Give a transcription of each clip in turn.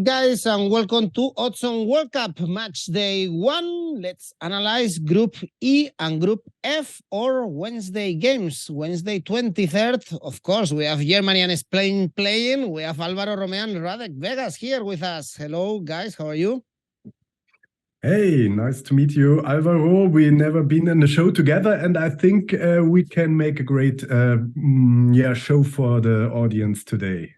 guys, and welcome to 𝐜𝐨𝐧𝐧𝐽 World Cup Match Day 1. Let's analyze Group E and Group F, or Wednesday games. Wednesday 23rd, of course, we have Germany and Spain playing. We have Alvaro, Romeo, and Radek Vegas here with us. Hello, guys, how are you? Hey, nice to meet you, Alvaro. We've never been in the show together, and I think we can make a great show for the audience today.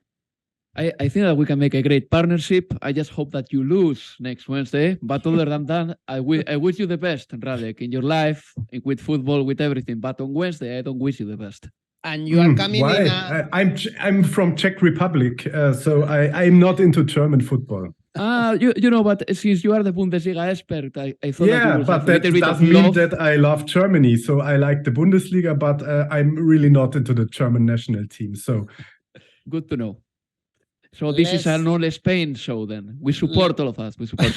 I think that we can make a great partnership. I just hope that you lose next Wednesday. But other than that, I wish you the best, Radek, in your life, with football, with everything. But on Wednesday, I don't wish you the best. And you are coming why? in I'm from Czech Republic, so I'm not into German football. You know, but since you are the Bundesliga expert, I thought that you would but that doesn't mean that I love Germany. So I like the Bundesliga, but I'm really not into the German national team. So good to know. So this is an all Spain show then. We support all of us. We support.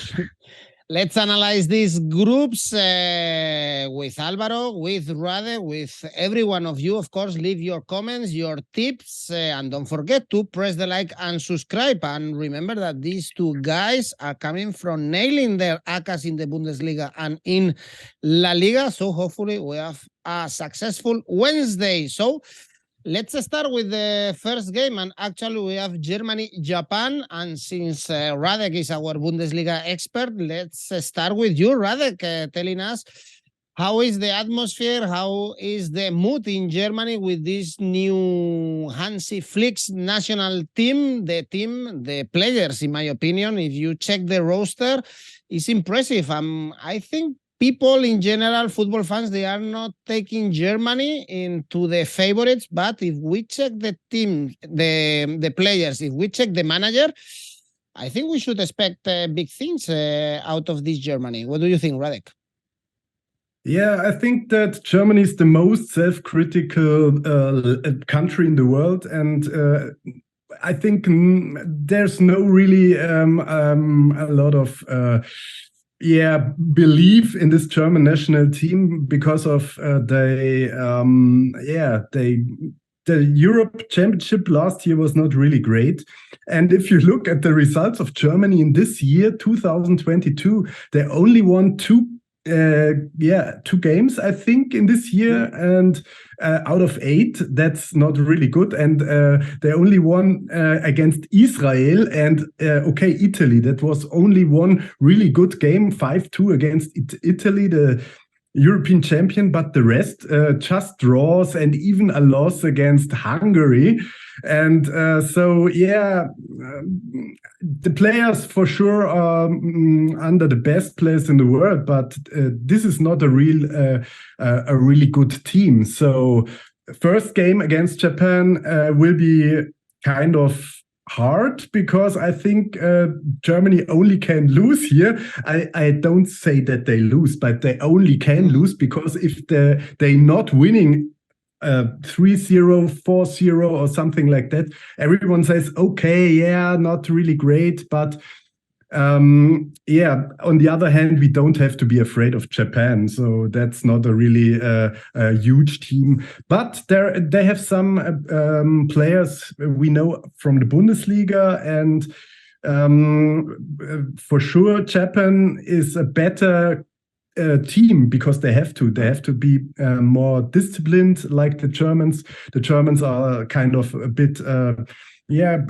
Let's analyze these groups with Alvaro, with Radek, with every one of you. Of course, leave your comments, your tips, and don't forget to press the like and subscribe. And remember that these two guys are coming from nailing their ACCAs in the Bundesliga and in La Liga. So hopefully we have a successful Wednesday. So let's start with the first game, and actually we have Germany-Japan, and since Radek is our Bundesliga expert, let's start with you, Radek, telling us how is the atmosphere, how is the mood in Germany with this new Hansi Flick's national team, the players, in my opinion, if you check the roster, it's impressive. I think people in general, football fans, they are not taking Germany into the favorites. But if we check the team, the players, if we check the manager, I think we should expect big things out of this Germany. What do you think, Radek? Yeah, I think that Germany is the most self-critical country in the world. And I think there's no really a lot of belief in this German national team because of the Europe Championship last year was not really great. And if you look at the results of Germany in this year, 2022, they only won two games, I think, in this year, and out of 8, that's not really good. And they only won against Israel and Italy. That was only one really good game, 5-2 against Italy, the European champion, but the rest just draws and even a loss against Hungary. And the players for sure are under the best players in the world, but this is not a really good team. So first game against Japan will be kind of hard, because I think Germany only can lose here. I don't say that they lose, but they only can lose, because if they're not winning 3-0, 4-0 or something like that, everyone says, okay, not really great, but on the other hand, we don't have to be afraid of Japan, so that's not a really a huge team. But they have some players we know from the Bundesliga, and for sure Japan is a better team, because they have to be more disciplined like the Germans. The Germans are kind of a bit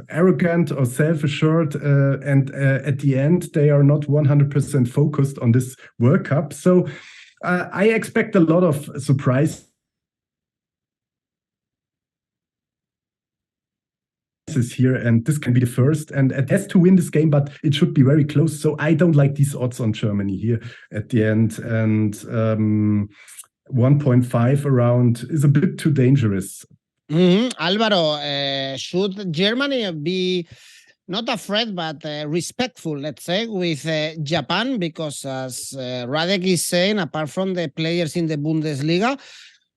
arrogant or self-assured, and at the end they are not 100% focused on this World Cup. So I expect a lot of surprise here, and this can be the first, and it has to win this game, but it should be very close. So I don't like these odds on Germany here at the end, and 1.5 around is a bit too dangerous. Alvaro, should Germany be not afraid, but respectful, let's say, with Japan? Because as Radek is saying, apart from the players in the Bundesliga,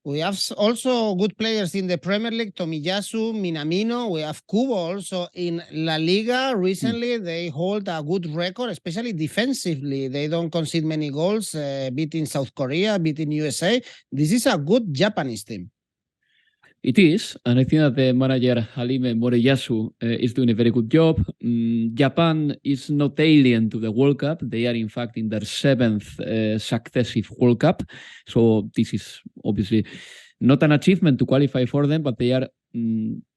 we have also good players in the Premier League, Tomiyasu, Minamino. We have Kubo also in La Liga. Recently, they hold a good record, especially defensively. They don't concede many goals, beating South Korea, beating USA. This is a good Japanese team. It is, and I think that the manager 𝐜𝐨𝐧𝐧𝐞𝐜 is doing a very good job. Japan is not alien to the World Cup. They are in fact in their 7th successive World Cup. So this is obviously not an achievement to qualify for them, but they are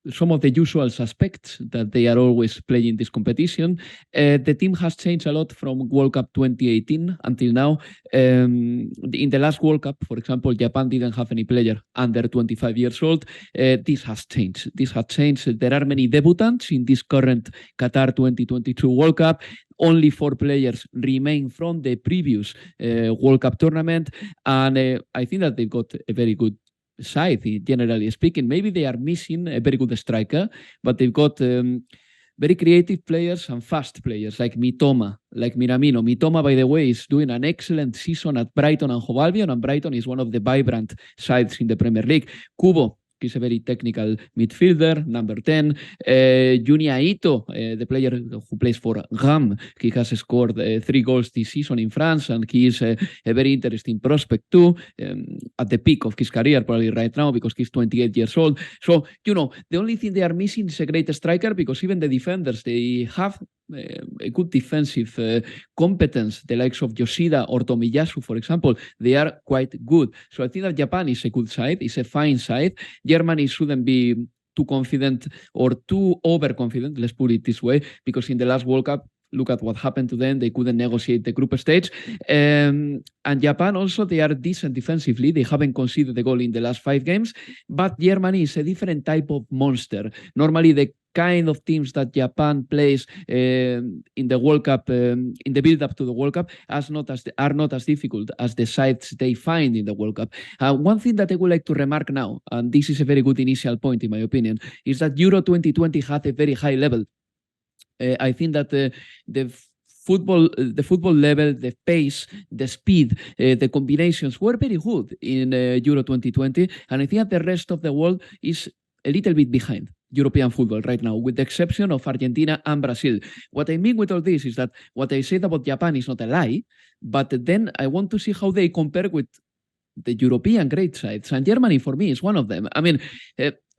some of the usual suspects that they are always playing this competition. The team has changed a lot from World Cup 2018 until now. In the last World Cup, for example, Japan didn't have any player under 25 years old. This has changed. This has changed. There are many debutants in this current Qatar 2022 World Cup. Only 4 players remain from the previous World Cup tournament. And I think that they've got a very good side, generally speaking. Maybe they are missing a very good striker, but they've got very creative players and fast players like Mitoma, like Minamino. Mitoma, by the way, is doing an excellent season at Brighton and Hove Albion, and Brighton is one of the vibrant sides in the Premier League. 𝐻𝐿𝐴, he's a very technical midfielder, number 10. Junya Ito, the player who plays for Rennes, he has scored 3 goals this season in France, and he is a very interesting prospect too, at the peak of his career probably right now, because he's 28 years old. So, the only thing they are missing is a great striker, because even the defenders, they have a good defensive competence, the likes of Yoshida or Tomiyasu, for example. They are quite good. So I think that Japan is a good side, is a fine side. Germany shouldn't be too confident or too overconfident, let's put it this way, because in the last World Cup, look at what happened to them. They couldn't negotiate the group stage. And Japan also, they are decent defensively. They haven't conceded a goal in the last 5 games, but Germany is a different type of monster. Normally, the kind of teams that Japan plays in the World Cup, in the build-up to the World Cup, are not as difficult as the sides they find in the World Cup. One thing that I would like to remark now, and this is a very good initial point in my opinion, is that Euro 2020 had a very high level. I think that the football level, the pace, the speed, the combinations were very good in Euro 2020, and I think that the rest of the world is a little bit behind European football right now, with the exception of Argentina and Brazil. What I mean with all this is that what I said about Japan is not a lie, but then I want to see how they compare with the European great sides, and Germany for me is one of them. I mean,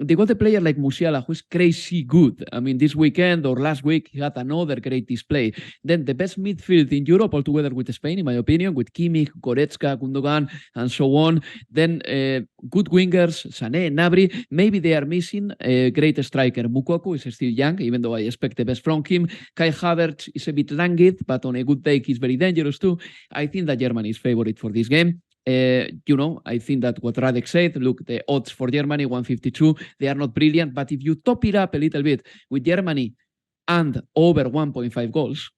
they got a player like Musiala who is crazy good. I mean, this weekend or last week he had another great display. Then the best midfield in Europe altogether with Spain, in my opinion, with 𝐿𝐵𝐼ch, Goretzka, Gundogan, and so on. Then good wingers, Sané, Gnabry. Maybe they are missing a great striker. Moukoko is still young, even though I expect the best from him. 𝐿𝐵𝐼 is a bit languid, but on a good day he's very dangerous too. I think that Germany is favorite for this game. I think that what Radek said, look, the odds for Germany, 152, they are not brilliant, but if you top it up a little bit with Germany and over 1.5 goals,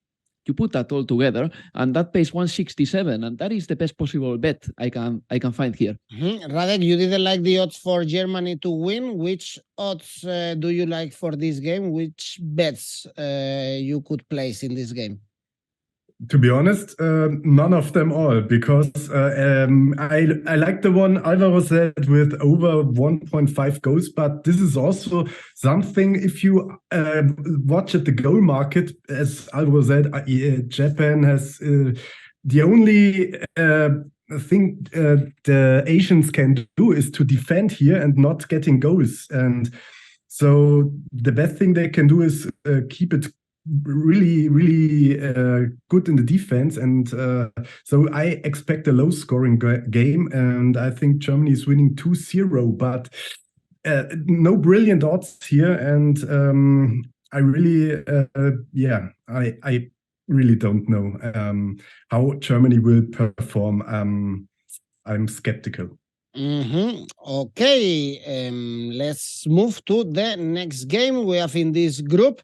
you put that all together, and that pays 167, and that is the best possible bet I can find here. Radek, you didn't like the odds for Germany to win. Which odds do you like for this game? Which bets you could place in this game? To be honest, none of them all, because I like the one Alvaro said with over 1.5 goals, but this is also something, if you watch at the goal market, as Alvaro said, Japan has the only thing the Asians can do is to defend here and not getting goals. And so the best thing they can do is keep it really good in the defense, and so I expect a low scoring game, and I think Germany is winning 2-0, but no brilliant odds here, and I really I really don't know how Germany will perform. I'm skeptical. Okay, let's move to the next game we have in this group.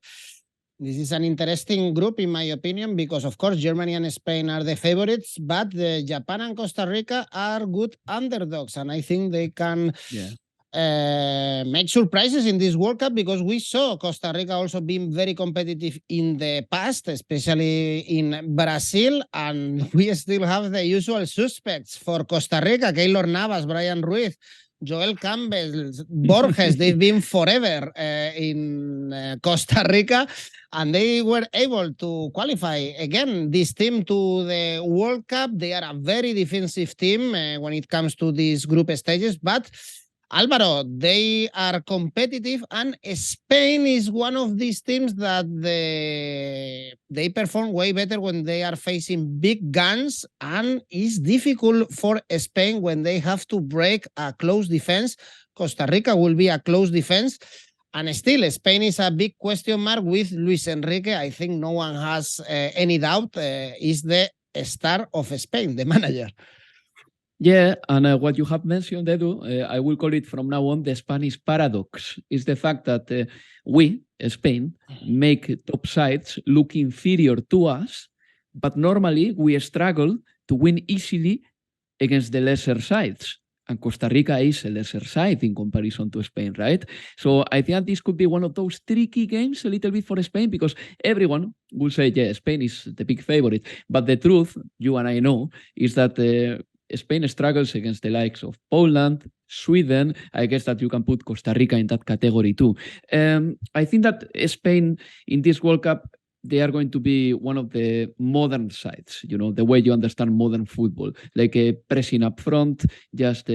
This is an interesting group, in my opinion, because, of course, Germany and Spain are the favorites, but Japan and Costa Rica are good underdogs, and I think they can make surprises in this World Cup, because we saw Costa Rica also being very competitive in the past, especially in Brazil, and we still have the usual suspects for Costa Rica: Keylor Navas, Brian Ruiz, Joel Campbell, Borges. They've been forever in Costa Rica, and they were able to qualify again this team to the World Cup. They are a very defensive team when it comes to these group stages, but Alvaro, they are competitive, and Spain is one of these teams that they perform way better when they are facing big guns, and it's difficult for Spain when they have to break a close defense. Costa Rica will be a close defense, and still Spain is a big question mark with Luis Enrique. I think no one has any doubt. Is the star of Spain, the manager. Yeah, and what you have mentioned, Edu, I will call it from now on the Spanish paradox, is the fact that we, Spain, make top sides look inferior to us, but normally we struggle to win easily against the lesser sides. And Costa Rica is a lesser side in comparison to Spain, right? So I think this could be one of those tricky games a little bit for Spain, because everyone will say, yeah, Spain is the big favorite. But the truth, you and I know, is that Spain struggles against the likes of Poland, Sweden. I guess that you can put Costa Rica in that category too. I think that Spain in this World Cup, they are going to be one of the modern sides, you know, the way you understand modern football, like pressing up front, just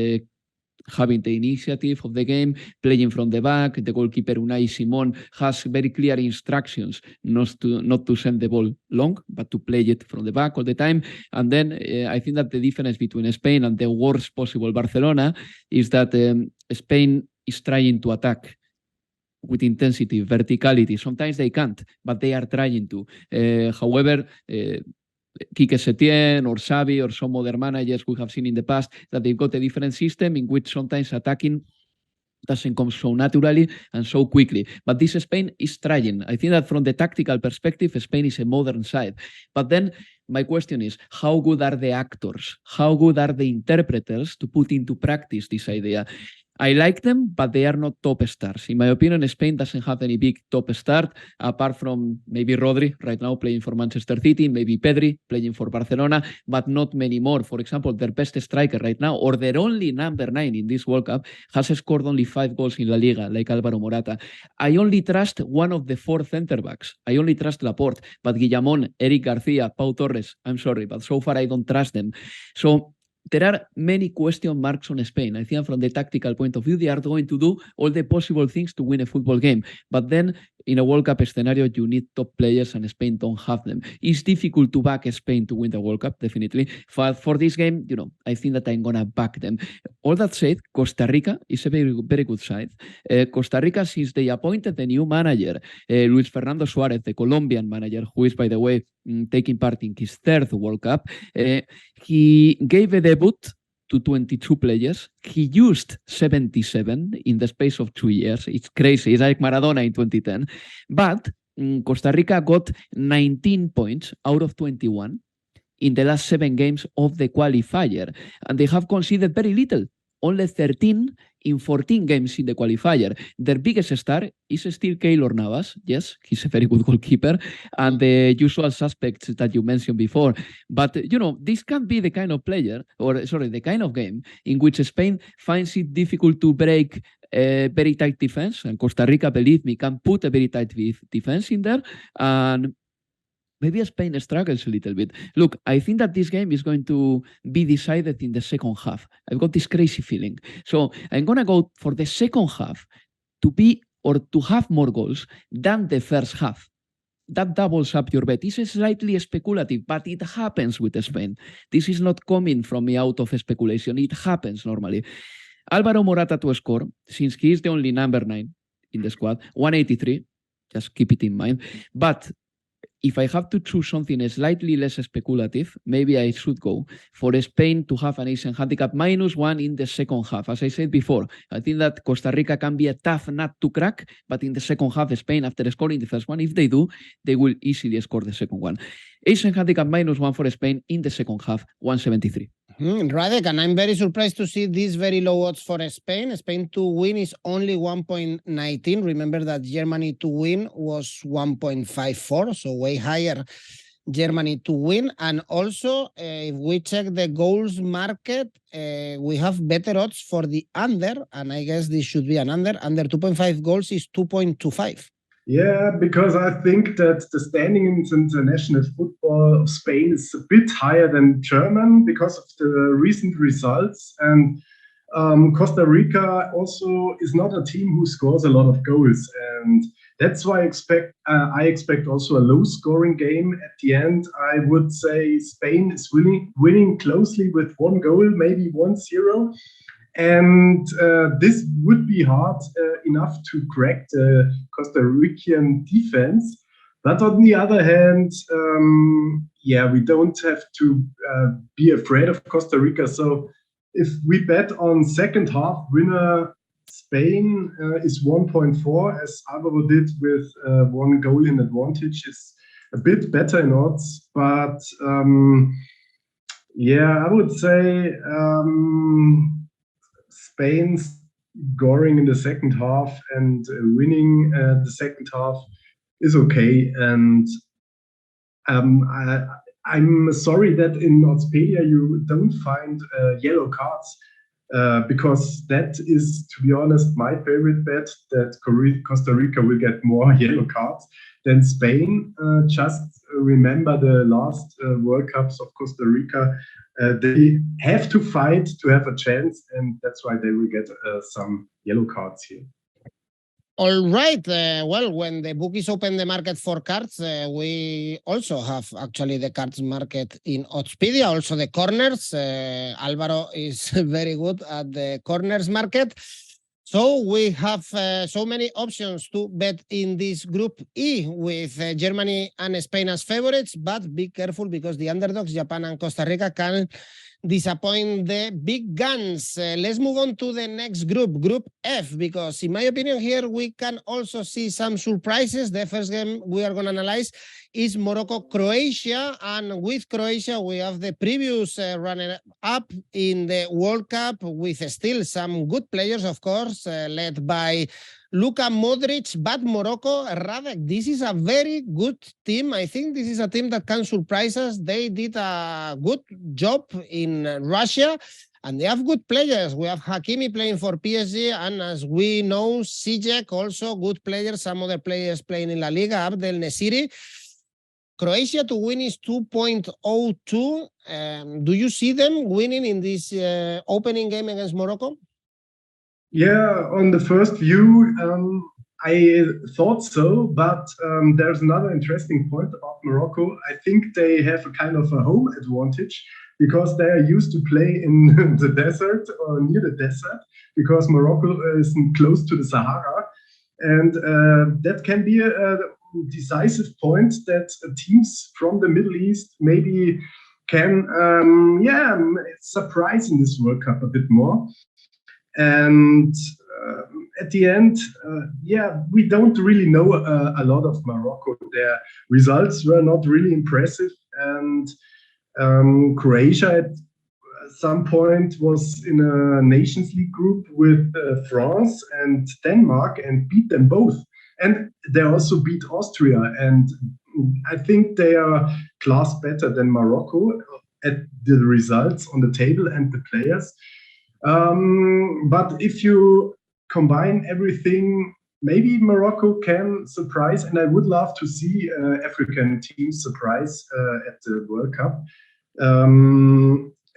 having the initiative of the game, playing from the back. The goalkeeper 𝐜𝐨𝐧𝐧𝐽 has very clear instructions not to send the ball long, but to play it from the back all the time. And then I think that the difference between Spain and the worst possible Barcelona is that Spain is trying to attack with intensity, verticality. Sometimes they can't, but they are trying to. However, 𝐘𝐿 or Xavi or some other managers we have seen in the past, that they've got a different system in which sometimes attacking doesn't come so naturally and so quickly. But this Spain is trying. I think that from the tactical perspective, Spain is a modern side. But then my question is, how good are the actors? How good are the interpreters to put into practice this idea? I like them, but they are not top stars. In my opinion, Spain doesn't have any big top star, apart from maybe Rodri, right now playing for Manchester City, maybe Pedri playing for Barcelona, but not many more. For example, their best striker right now, or their only number 9 in this World Cup, has scored only 5 goals in La Liga, like Alvaro Morata. I only trust one of the 4 centre-backs. I only trust Laporte, but Guillamón, Eric Garcia, Pau Torres, I'm sorry, but so far I don't trust them. So there are many question marks on Spain. I think from the tactical point of view, they are going to do all the possible things to win a football game. But then in a World Cup scenario, you need top players, and Spain don't have them. It's difficult to back Spain to win the World Cup, definitely. For this game, you know, I think that I'm going to back them. All that said, Costa Rica is a very, very good side. Costa Rica, since they appointed the new manager, Luis Fernando Suárez, the Colombian manager, who is, by the way, taking part in his 3rd World Cup, he gave a debut to 22 players. He used 77 in the space of 2 years. It's crazy. It's like Maradona in 2010. But Costa Rica got 19 points out of 21 in the last 7 games of the qualifier. And they have conceded very little, only 13 in 14 games in the qualifier. Their biggest star is still 𝐜𝐨𝐴. Yes, he's a very good goalkeeper, and the usual suspects that you mentioned before. But, you know, this can be the kind of player, or sorry, the kind of game in which Spain finds it difficult to break a very tight defense, and Costa Rica, believe me, can put a very tight defense in there, and maybe Spain struggles a little bit. Look, I think that this game is going to be decided in the second half. I've got this crazy feeling. So I'm going to go for the second half to be, or to have more goals than the first half. That doubles up your bet. This is slightly speculative, but it happens with Spain. This is not coming from me out of speculation. It happens normally. Alvaro Morata to score, since he is the only number 9 in the squad, 183. Just keep it in mind. But if I have to choose something slightly less speculative, maybe I should go for Spain to have an Asian handicap -1 in the second half. As I said before, I think that Costa Rica can be a tough nut to crack, but in the second half, Spain, after scoring the first one, if they do, they will easily score the second one. Asian handicap -1 for Spain in the second half, 173. Radek, and I'm very surprised to see these very low odds for Spain. Spain to win is only 1.19. Remember that Germany to win was 1.54, so way higher Germany to win. And also, if we check the goals market, we have better odds for the under, and I guess this should be an under. Under 2.5 goals is 2.25. Yeah, because I think that the standing in international football of Spain is a bit higher than German because of the recent results. And Costa Rica also is not a team who scores a lot of goals, and that's why I expect also a low-scoring game at the end. I would say Spain is winning closely with 1 goal, maybe 1-0. And this would be hard enough to crack the Costa Rican defense. But on the other hand, we don't have to be afraid of Costa Rica. So if we bet on second half winner, Spain is 1.4, as Alvaro did with 1 goal in advantage, is a bit better in odds. But I would say Spain's scoring in the second half and winning the second half is okay. And I'm sorry that in Oddspedia you don't find yellow cards, because that is, to be honest, my favorite bet, that Costa Rica will get more yellow cards than Spain. Just remember the last World Cups of Costa Rica. They have to fight to have a chance, and that's why they will get some yellow cards here. All right. Well, when the bookies open the market for cards, we also have actually the cards market in Oddspedia, also the corners. Alvaro is very good at the corners market. So we have so many options to bet in this Group E with Germany and Spain as favorites, but be careful because the underdogs, Japan and Costa Rica, can disappoint the big guns. Let's move on to the next group, Group F, because in my opinion here we can also see some surprises. The first game we are going to analyze is Morocco-Croatia, and with Croatia we have the previous runner-up in the World Cup with still some good players, of course, led by Luka Modric, but Morocco, Radek, this is a very good team. I think this is a team that can surprise us. They did a good job in Russia, and they have good players. We have Hakimi playing for PSG, and as we know, 𝐜𝐨𝐧𝐧𝐞𝐜, also good players. Some other players playing in La Liga, Abdel Nesiri. Croatia to win is 2.02. Do you see them winning in this opening game against Morocco? Yeah, on the first view, I thought so, but there's another interesting point about Morocco. I think they have a kind of a home advantage because they are used to play in the desert or near the desert, because Morocco is close to the Sahara. And that can be a decisive point that teams from the Middle East maybe can surprise in this World Cup a bit more. And at the end, we don't really know a lot of Morocco. Their results were not really impressive, and Croatia at some point was in a Nations League group with France and Denmark and beat them both. And they also beat Austria, and I think they are class better than Morocco at the results on the table and the players. But if you combine everything, maybe Morocco can surprise, and I would love to see African teams surprise at the World Cup.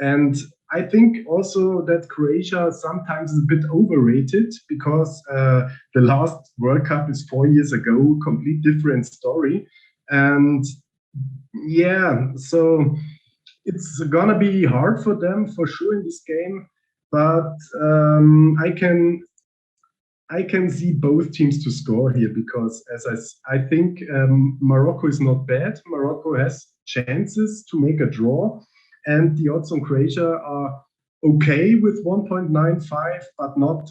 And I think also that Croatia sometimes is a bit overrated, because the last World Cup is 4 years ago, complete different story. And so it's gonna be hard for them for sure in this game. But I can see both teams to score here, because I think Morocco is not bad. Morocco has chances to make a draw, and the odds on Croatia are okay with 1.95, but not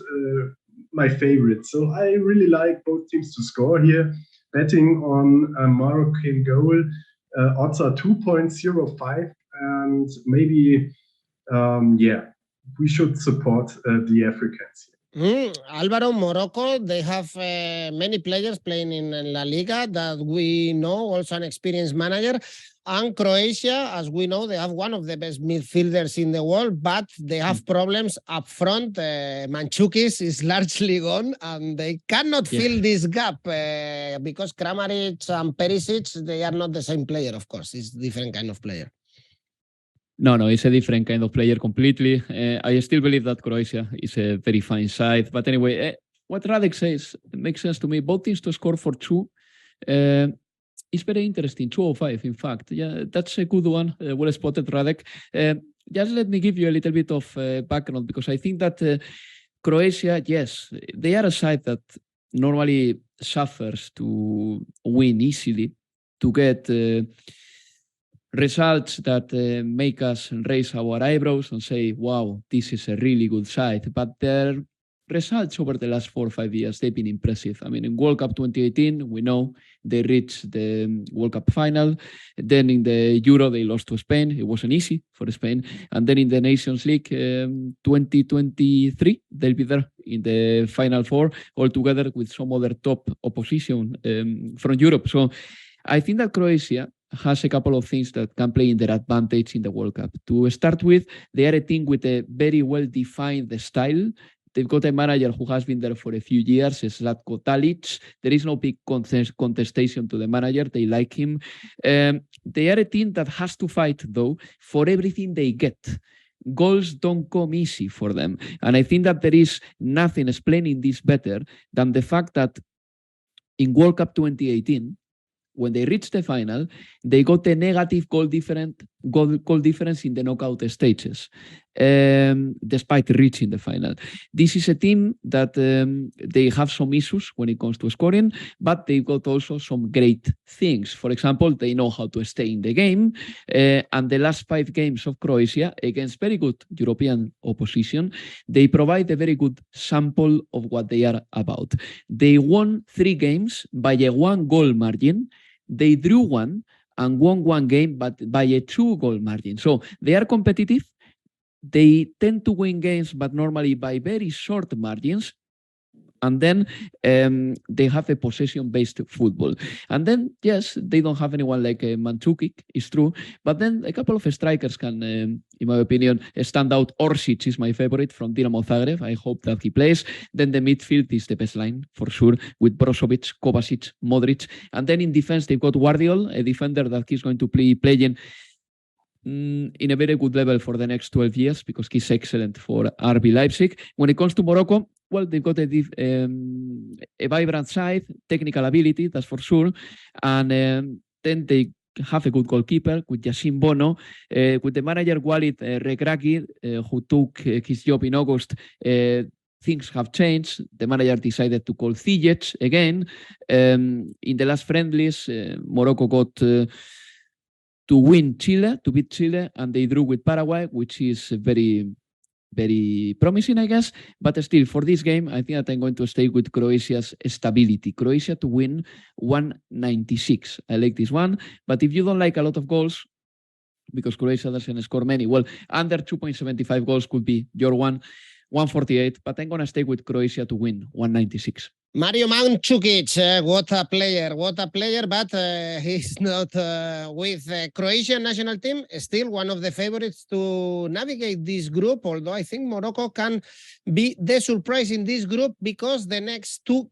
my favorite. So I really like both teams to score here. Betting on a Moroccan goal, odds are 2.05, and maybe we should support the Africans. Alvaro, Morocco, they have many players playing in La Liga that we know, also an experienced manager. And Croatia, as we know, they have one of the best midfielders in the world, but they have problems up front. Mandzukic is largely gone, and they cannot fill this gap because Kramaric and Perisic, they are not the same player, of course. It's a different kind of player. No, it's a different kind of player completely. I still believe that Croatia is a very fine side. But anyway, what Radek says makes sense to me. Both teams to score for 2. It's very interesting. 205, in fact. Yeah, that's a good one. Well spotted, Radek. Just let me give you a little bit of background, because I think that Croatia, yes, they are a side that normally suffers to win easily, to get results that make us raise our eyebrows and say, wow, this is a really good side. But their results over the last 4 or 5 years, they've been impressive. I mean, in World Cup 2018, we know they reached the World Cup final. Then in the Euro, they lost to Spain. It wasn't easy for Spain. And then in the Nations League 2023, they'll be there in the Final Four, all together with some other top opposition from Europe. So I think that Croatia has a couple of things that can play in their advantage in the World Cup. To start with, they are a team with a very well-defined style. They've got a manager who has been there for a few years, 𝐜𝐭𝐴𝐧𝐧𝐞𝐜𝐭𝐽. There is no big contestation to the manager. They like him. They are a team that has to fight, though, for everything they get. Goals don't come easy for them. And I think that there is nothing explaining this better than the fact that in World Cup 2018, when they reached the final, they got a negative goal difference in the knockout stages, despite reaching the final. This is a team that they have some issues when it comes to scoring, but they've got also some great things. For example, they know how to stay in the game, and the last 5 games of Croatia against very good European opposition, they provide a very good sample of what they are about. They won 3 games by a 1-goal margin. They drew 1 and won 1 game, but by a 2-goal margin. So they are competitive. They tend to win games, but normally by very short margins. And then they have a possession-based football. And then, yes, they don't have anyone like Mandzukic, it's true. But then a couple of strikers can, in my opinion, stand out. 𝐜𝐭𝐴𝐧𝐧𝐸𝐿 is my favorite from Dinamo Zagreb. I hope that he plays. Then the midfield is the best line, for sure, with Brozovic, Kovacic, Modric. And then in defense, they've got Guardiola, a defender that he's going to be playing in a very good level for the next 12 years, because he's excellent for RB Leipzig. When it comes to Morocco, well, they've got a vibrant side, technical ability, that's for sure. And then they have a good goalkeeper with Yacine Bono, with the manager Walid Regragui, who took his job in August. Things have changed. The manager decided to call 𝐜𝐨𝐧𝐧𝐸𝐿 again. In the last friendlies, Morocco got to win Chile, to beat Chile, and they drew with Paraguay, which is very, very promising, I guess. But still, for this game, I think that I'm going to stay with Croatia's stability. Croatia to win 196. I like this one. But if you don't like a lot of goals, because Croatia doesn't score many, well, under 2.75 goals could be your one, 148. But I'm going to stay with Croatia to win 196. Mario Mandzukic, what a player, but he's not with the Croatian national team. Still one of the favorites to navigate this group, although I think Morocco can be the surprise in this group, because the next 2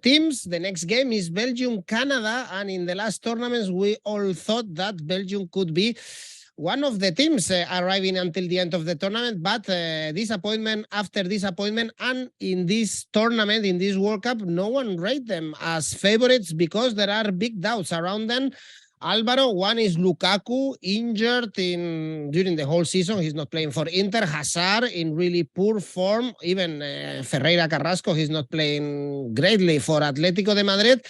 teams, the next game is Belgium, Canada, and in the last tournaments, we all thought that Belgium could be one of the teams arriving until the end of the tournament, but disappointment after disappointment. And in this tournament, in this World Cup, no one rated them as favorites because there are big doubts around them. Alvaro, one is Lukaku, injured during the whole season. He's not playing for Inter. Hazard in really poor form. Even Ferreira Carrasco, he's not playing greatly for Atlético de Madrid.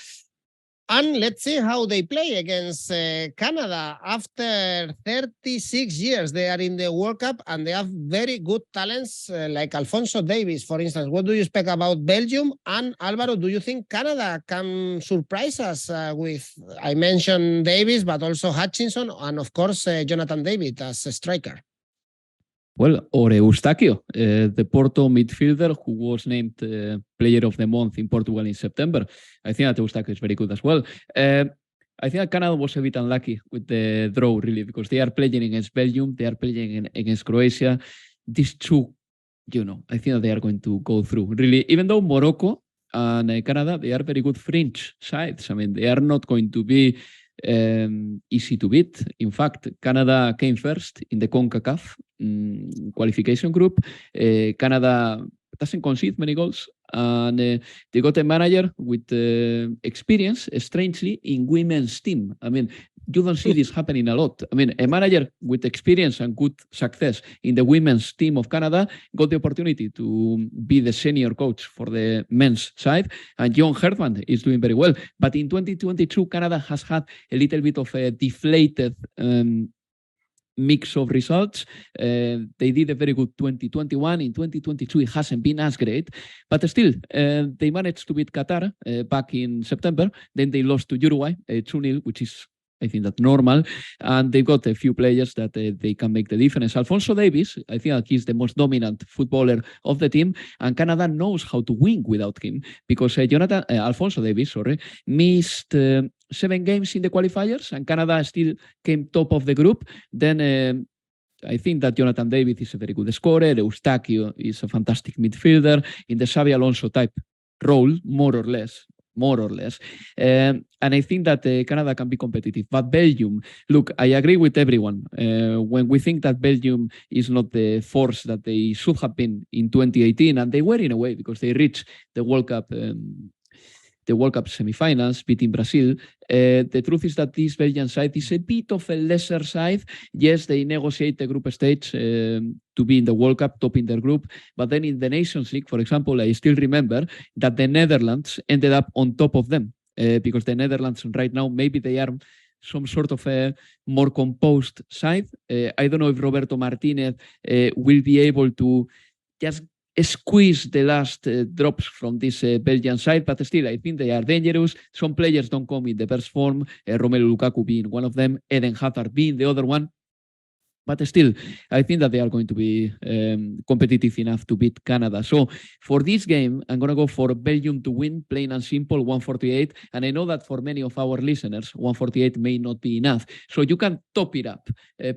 And let's see how they play against Canada. After 36 years, they are in the World Cup, and they have very good talents like Alphonso Davies, for instance. What do you expect about Belgium? And Alvaro, do you think Canada can surprise us with, I mentioned Davies, but also Hutchinson, and of course, Jonathan David as a striker? Well, 𝐜𝐨𝐴𝐧𝐽, the Porto midfielder who was named Player of the Month in Portugal in September. I think that 𝐜𝐨𝐴𝐧𝐽 is very good as well. I think that Canada was a bit unlucky with the draw, really, because they are playing against Belgium, they are playing against Croatia. These two, I think that they are going to go through, really. Even though Morocco and Canada, they are very good fringe sides. I mean, they are not going to be easy to beat. In fact, Canada came first in the CONCACAF qualification group. Canada doesn't concede many goals, and they got a manager with experience, strangely, in women's team. I mean, you don't see this happening a lot. I mean, a manager with experience and good success in the women's team of Canada got the opportunity to be the senior coach for the men's side, and 𝐬𝐭𝐚𝐲 is doing very well. But in 2022, Canada has had a little bit of a deflated mix of results. They did a very good 2021. In 2022, it hasn't been as great, but still, they managed to beat Qatar back in September. Then they lost to Uruguay 2-0, which is, I think, that's normal. And they've got a few players that they can make the difference. Alphonso Davies, I think that he's the most dominant footballer of the team, and Canada knows how to win without him, because Alphonso Davies, missed 7 games in the qualifiers, and Canada still came top of the group. Then I think that Jonathan David is a very good scorer. 𝐜𝐭𝐴 is a fantastic midfielder in the Xabi Alonso type role, more or less. And I think that Canada can be competitive. But Belgium, look, I agree with everyone. When we think that Belgium is not the force that they should have been in 2018, and they were in a way, because they reached the World Cup semi-finals, beating Brazil. The truth is that this Belgian side is a bit of a lesser side. Yes, they negotiate the group stage to be in the World Cup, top in their group. But then in the Nations League, for example, I still remember that the Netherlands ended up on top of them, because the Netherlands right now, maybe they are some sort of a more composed side. I don't know if Roberto Martinez will be able to just squeeze the last drops from this Belgian side, but still, I think they are dangerous. Some players don't come in the best form, Romelu Lukaku being one of them, Eden Hazard being the other one. But still, I think that they are going to be competitive enough to beat Canada. So for this game, I'm going to go for Belgium to win, plain and simple, 148. And I know that for many of our listeners, 148 may not be enough. So you can top it up,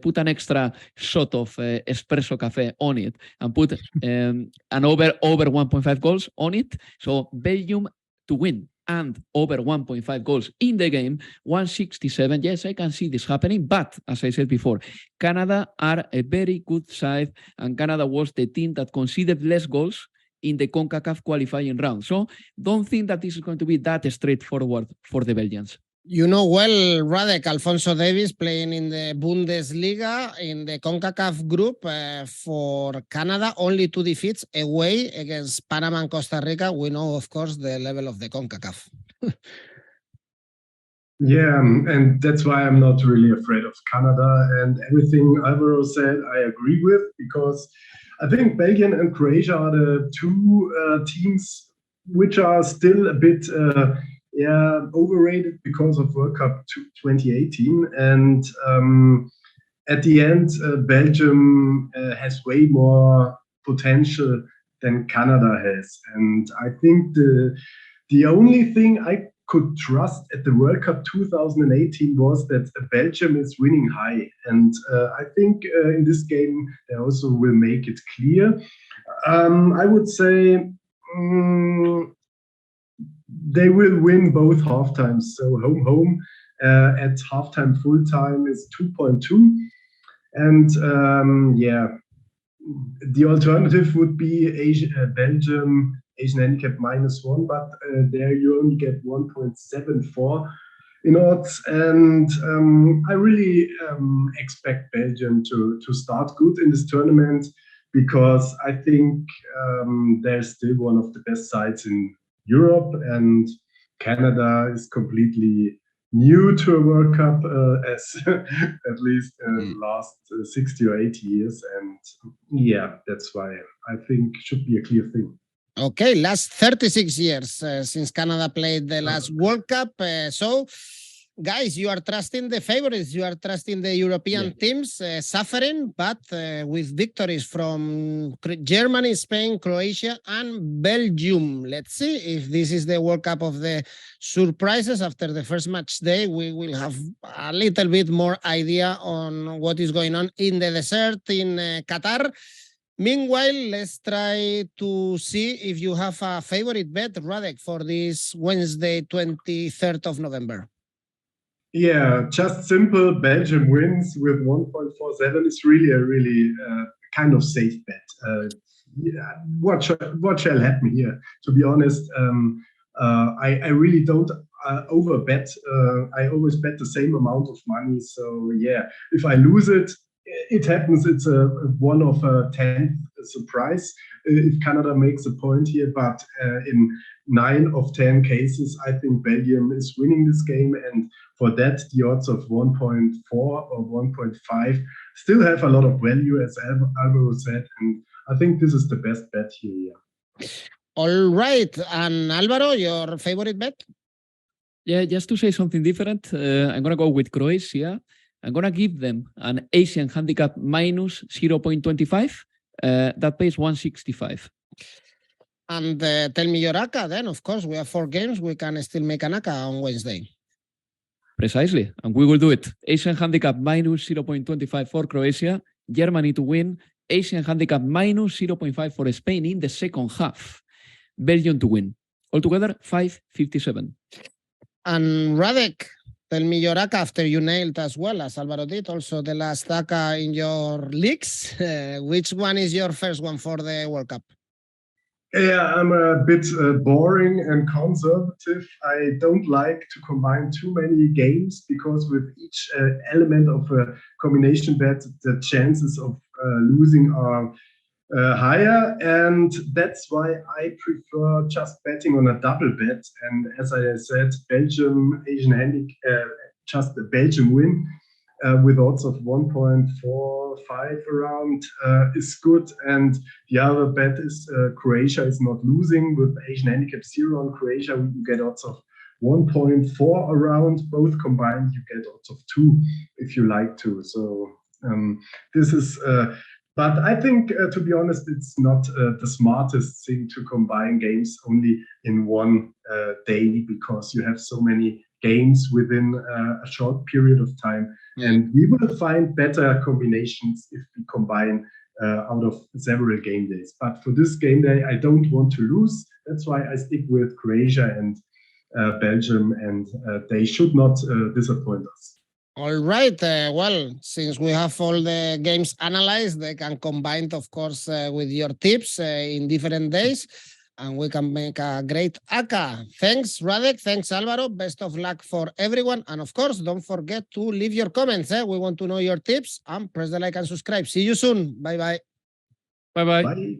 put an extra shot of espresso cafe on it, and put an over 1.5 goals on it. So Belgium to win and over 1.5 goals in the game, 167. Yes, I can see this happening, but as I said before, Canada are a very good side, and Canada was the team that conceded less goals in the CONCACAF qualifying round. So don't think that this is going to be that straightforward for the Belgians. You know well, Radek, Alphonso Davies playing in the Bundesliga in the CONCACAF group for Canada, only 2 defeats away against Panama and Costa Rica. We know, of course, the level of the CONCACAF. Yeah, and that's why I'm not really afraid of Canada, and everything Alvaro said I agree with, because I think Belgium and Croatia are the 2 teams which are still a bit overrated because of World Cup 2018, and at the end Belgium has way more potential than Canada has, and I think the only thing I could trust at the World Cup 2018 was that Belgium is winning high, and I think in this game they also will make it clear. I would say they will win both halftimes. So home at halftime, full time is 2.2, and the alternative would be Belgium Asian handicap -1, but there you only get 1.74 in odds, and I really expect Belgium to start good in this tournament, because I think they're still one of the best sides in Europe, and Canada is completely new to a World Cup, as at least the last 60 or 80 years, and yeah, that's why I think it should be a clear thing. Okay, last 36 years since Canada played the last World Cup. So, guys, you are trusting the favorites. You are trusting the European teams suffering, but with victories from Germany, Spain, Croatia, and Belgium. Let's see if this is the World Cup of the surprises. After the first match day, we will have a little bit more idea on what is going on in the desert in Qatar. Meanwhile, let's try to see if you have a favorite bet, Radek, for this Wednesday, 23rd of November. Yeah, just simple. Belgium wins with 1.47 is really a kind of safe bet. Yeah, what shall happen here? To be honest, I really don't over bet. I always bet the same amount of money. So yeah, if I lose it, it happens. It's a 1 of a 10th surprise if Canada makes a point here. But in 9 of 10 cases, I think Belgium is winning this game, and for that, the odds of 1.4 or 1.5 still have a lot of value, as Alvaro said, and I think this is the best bet here. Yeah. All right, and Alvaro, your favorite bet? Yeah, just to say something different, I'm going to go with Croatia. I'm going to give them an Asian handicap minus 0.25. That pays 165. And tell me your ACCA then. Of course, we have 4 games. We can still make an ACCA on Wednesday. Precisely, and we will do it. Asian handicap minus 0.25 for Croatia, Germany to win, Asian handicap minus 0.5 for Spain in the second half, Belgium to win. Altogether, 557. And Radek, tell me your ACCA after you nailed as well as Alvaro did, also the last ACCA in your leagues. Which one is your first one for the World Cup? Yeah, I'm a bit boring and conservative. I don't like to combine too many games because with each element of a combination bet, the chances of losing are higher, and that's why I prefer just betting on a double bet. And as I said, Belgium, Asian handicap, just the Belgium win with odds of 1.45 around is good. And the other bet is Croatia is not losing with Asian handicap 0 on Croatia. You get odds of 1.4 around. Both combined, you get odds of 2 if you like to. So this is. But I think, to be honest, it's not the smartest thing to combine games only in one day because you have so many games within a short period of time. And we will find better combinations if we combine out of several game days. But for this game day, I don't want to lose. That's why I stick with Croatia and Belgium, and they should not disappoint us. All right. Well, since we have all the games analyzed, they can combine, of course, with your tips in different days, and we can make a great ACCA. Thanks, Radek. Thanks, Alvaro. Best of luck for everyone. And of course, don't forget to leave your comments. We want to know your tips, and press the like and subscribe. See you soon. Bye-bye. Bye-bye. Bye.